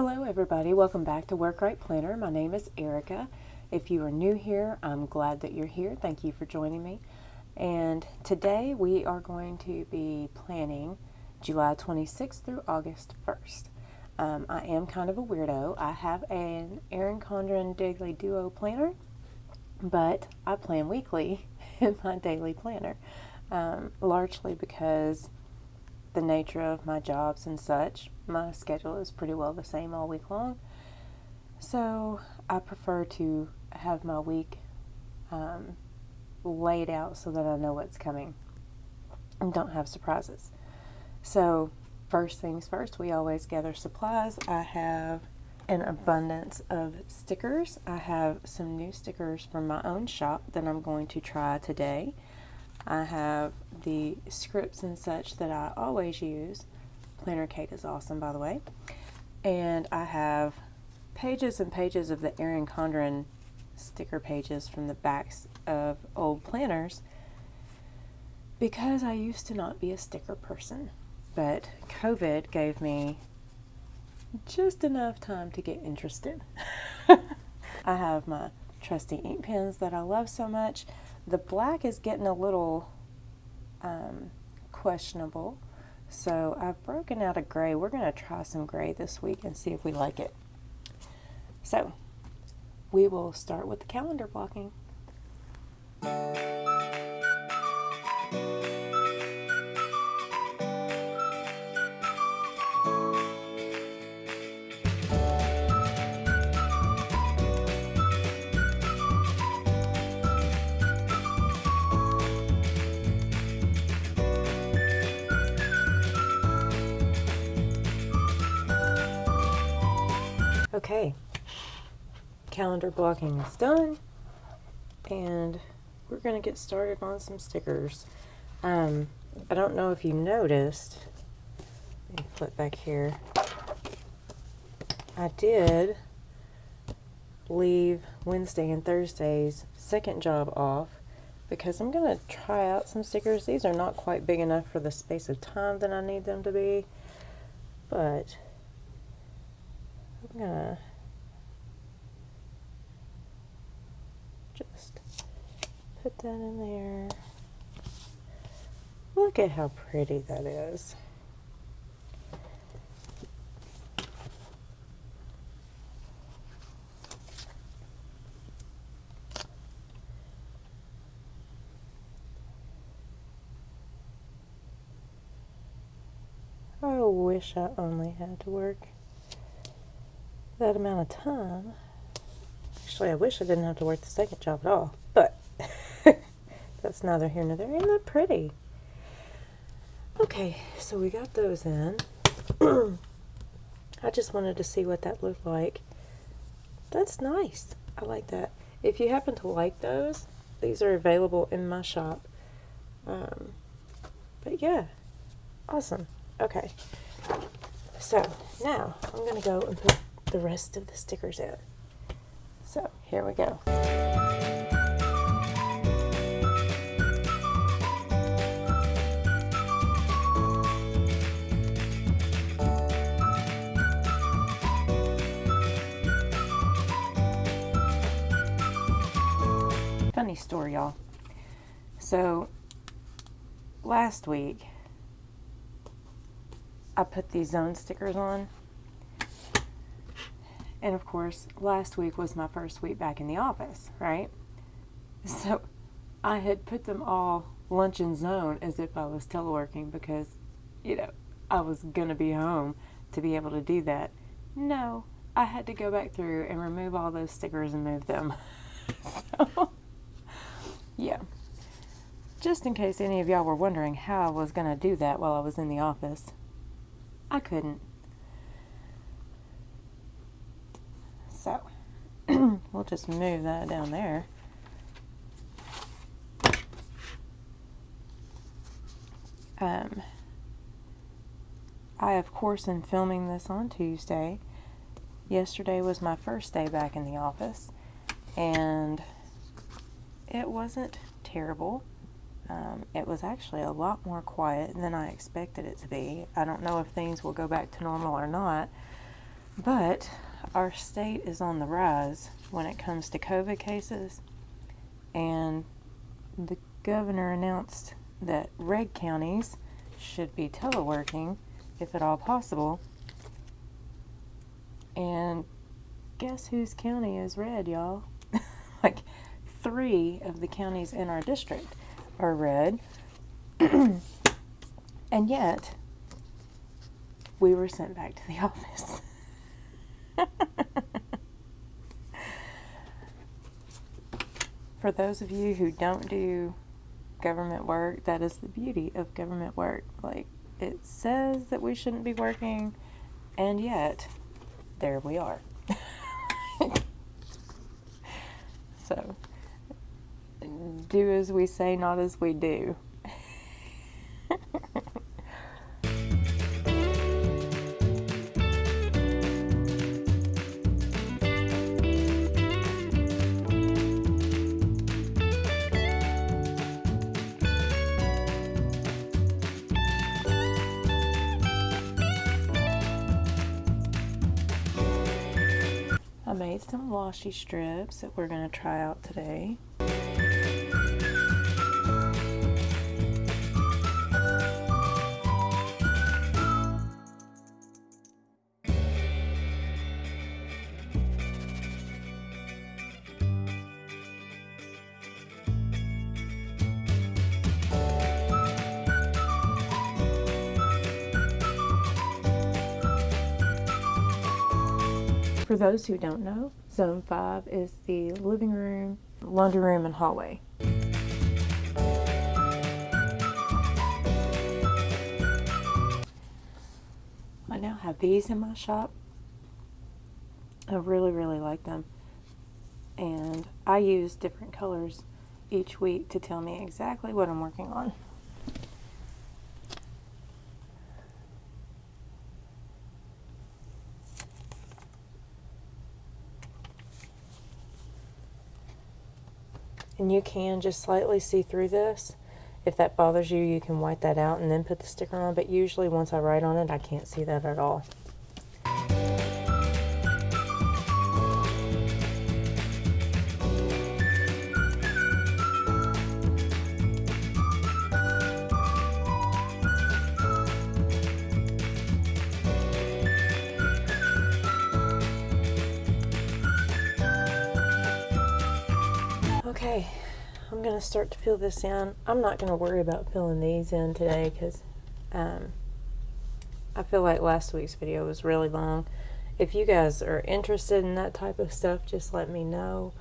Hello everybody, welcome back to Work Right Planner. My name is Erica. If you are new here, I'm glad that you're here. Thank you for joining me. And today we are going to be planning July 26th through August 1st. I am kind of a weirdo. I have an Erin Condren Daily Duo planner, but I plan weekly in my daily planner, largely because the nature of my jobs and such, my schedule is pretty well the same all week long. So I prefer to have my week laid out so that I know what's coming and don't have surprises. So first things first, we always gather supplies. I have an abundance of stickers. I have some new stickers from my own shop that I'm going to try today. I have the scripts and such that I always use. Planner Kate is awesome, by the way. And I have pages and pages of the Erin Condren sticker pages from the backs of old planners because I used to not be a sticker person. But COVID gave me just enough time to get interested. I have my trusty ink pens that I love so much. The black is getting a little questionable, so I've broken out a gray. We're going to try some gray this week and see if we like it. So we will start with the calendar blocking. Okay, calendar blocking is done, and we're going to get started on some stickers. I don't know if you noticed, let me flip back here, I did leave Wednesday and Thursday's second job off because I'm going to try out some stickers. These are not quite big enough for the space of time that I need them to be, but I'm gonna just put that in there. Look at how pretty that is. I wish I only had to work that amount of time. Actually, I wish I didn't have to work the second job at all, but that's neither here nor there. Isn't that pretty? Okay, so we got those in. I just wanted to see what that looked like. That's nice. I like that. If you happen to like those, these are available in my shop. But yeah, awesome. Okay, so now I'm going to go and put the rest of the stickers in. So here we go. Funny story, y'all. So last week I put these zone stickers on. And of course, last week was my first week back in the office, right? So I had put them all lunch and zone as if I was teleworking because, I was going to be home to be able to do that. No, I had to go back through and remove all those stickers and move them. So, yeah. Just in case any of y'all were wondering how I was going to do that while I was in the office, I couldn't. So, we'll just move that down there. I, of course, am filming this on Tuesday. Yesterday was my first day back in the office, and it wasn't terrible. It was actually a lot more quiet than I expected it to be. I don't know if things will go back to normal or not, But our state is on the rise when it comes to COVID cases, and the governor announced that red counties should be teleworking if at all possible. And guess whose county is red, y'all? Like 3 of the counties in our district are red. And yet we were sent back to the office. For those of you who don't do government work, that is the beauty of government work. Like, it says that we shouldn't be working, and yet there we are. So, do as we say, not as we do. I made some washi strips that we're going to try out today. For those who don't know, Zone 5 is the living room, laundry room, and hallway. I now have these in my shop. I really, really like them. And I use different colors each week to tell me exactly what I'm working on. And you can just slightly see through this. If that bothers you, you can white that out and then put the sticker on, but usually once I write on it, I can't see that at all. Okay, I'm going to start to fill this in. I'm not going to worry about filling these in today because I feel like last week's video was really long. If you guys are interested in that type of stuff, just let me know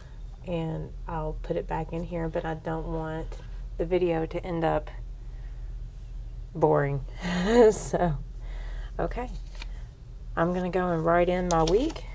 and I'll put it back in here, but I don't want the video to end up boring. So, okay. I'm going to go and write in my week.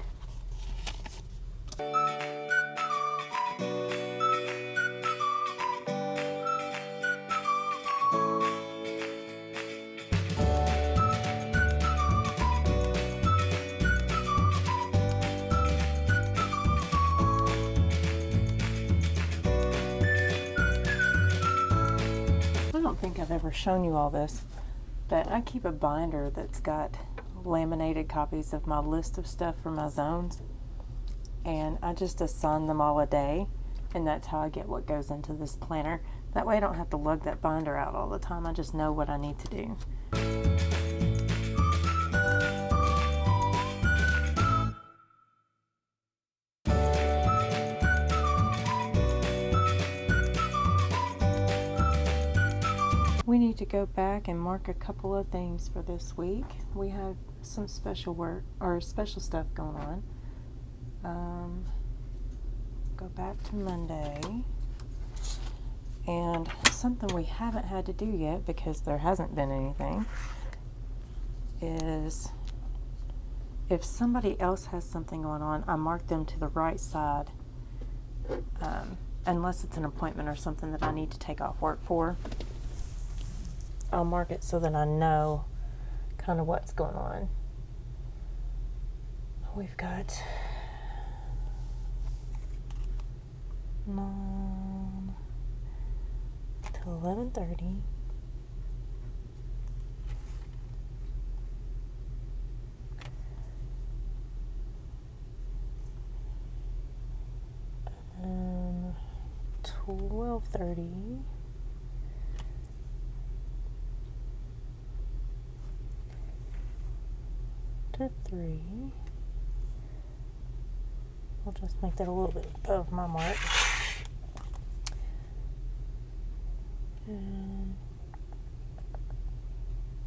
I don't think I've ever shown you all this, but I keep a binder that's got laminated copies of my list of stuff for my zones, and I just assign them all a day, and that's how I get what goes into this planner. That way I don't have to lug that binder out all the time. I just know what I need to do. We need to go back and mark a couple of things for this week. We have some special work or special stuff going on. Go back to Monday. And something we haven't had to do yet because there hasn't been anything is if somebody else has something going on, I mark them to the right side unless it's an appointment or something that I need to take off work for. I'll mark it so that I know kind of what's going on. We've got Mom till 11:30. 12:30 to 3. I'll just make that a little bit above my mark. And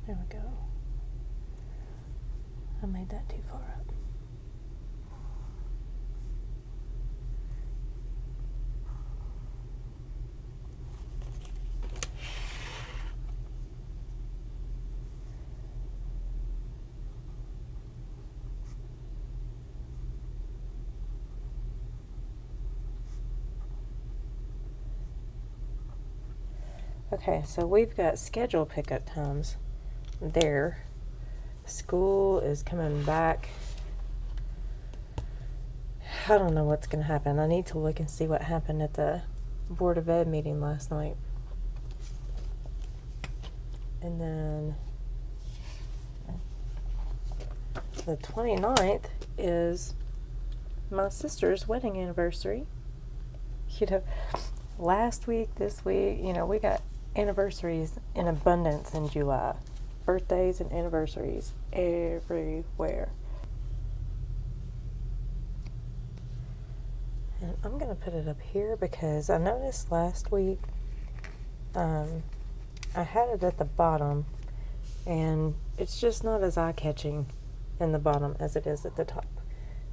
there we go. I made that too far up. Okay, so we've got scheduled pickup times there. School is coming back. I don't know what's going to happen. I need to look and see what happened at the Board of Ed meeting last night. And then the 29th is my sister's wedding anniversary. You know, last week, this week, you know, we got anniversaries in abundance in July. Birthdays and anniversaries everywhere. And I'm going to put it up here because I noticed last week I had it at the bottom, and it's just not as eye-catching in the bottom as it is at the top.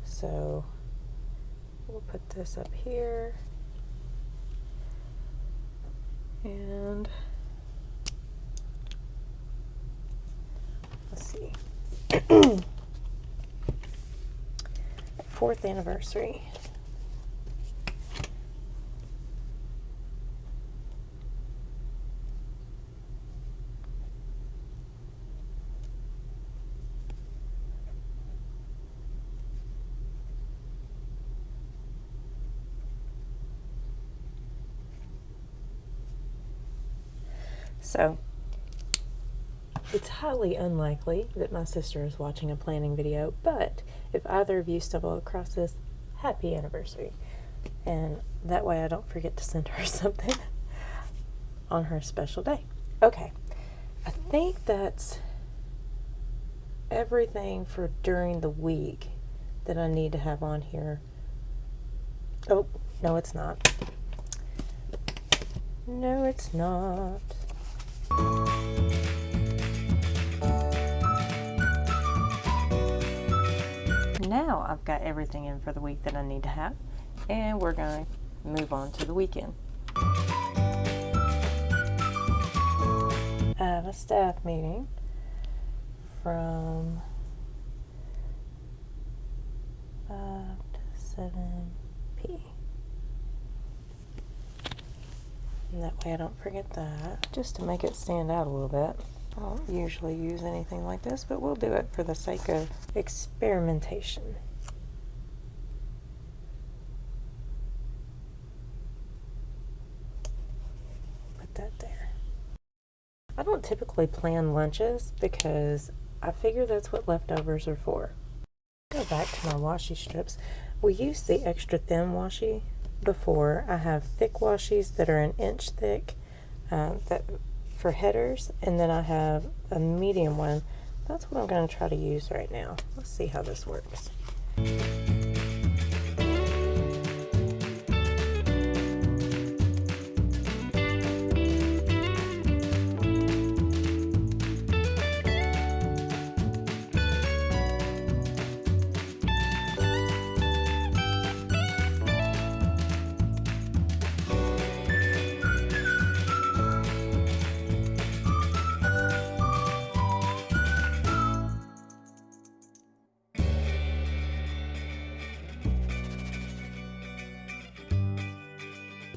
So we'll put this up here. And let's see. 4th anniversary. So, it's highly unlikely that my sister is watching a planning video, but if either of you stumble across this, happy anniversary. And that way I don't forget to send her something on her special day. Okay, I think that's everything for during the week that I need to have on here. Oh, no, it's not. No, it's not. Now I've got everything in for the week that I need to have, and we're going to move on to the weekend. I have a staff meeting from 5 to 7 p.m. And that way I don't forget that. Just to make it stand out a little bit. I don't usually use anything like this, but we'll do it for the sake of experimentation. Put that there. I don't typically plan lunches because I figure that's what leftovers are for. Go back to my washi strips. We used the extra thin washi before. I have thick washies that are an inch thick that for headers, and then I have a medium one. That's what I'm going to try to use right now. Let's see how this works.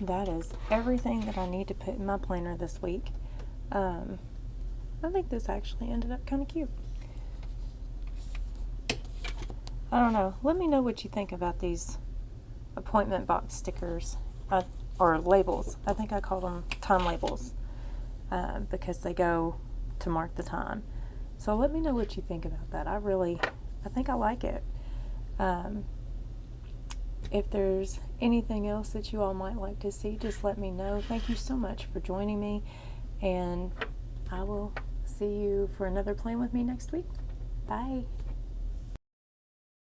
That is everything that I need to put in my planner this week. I think this actually ended up kind of cute. I don't know. Let me know what you think about these appointment box stickers or labels. I think I call them time labels because they go to mark the time. So let me know what you think about that. I think I like it. if there's anything else that you all might like to see, just let me know. Thank you so much for joining me, and I will see you for another Plan With Me next week. Bye.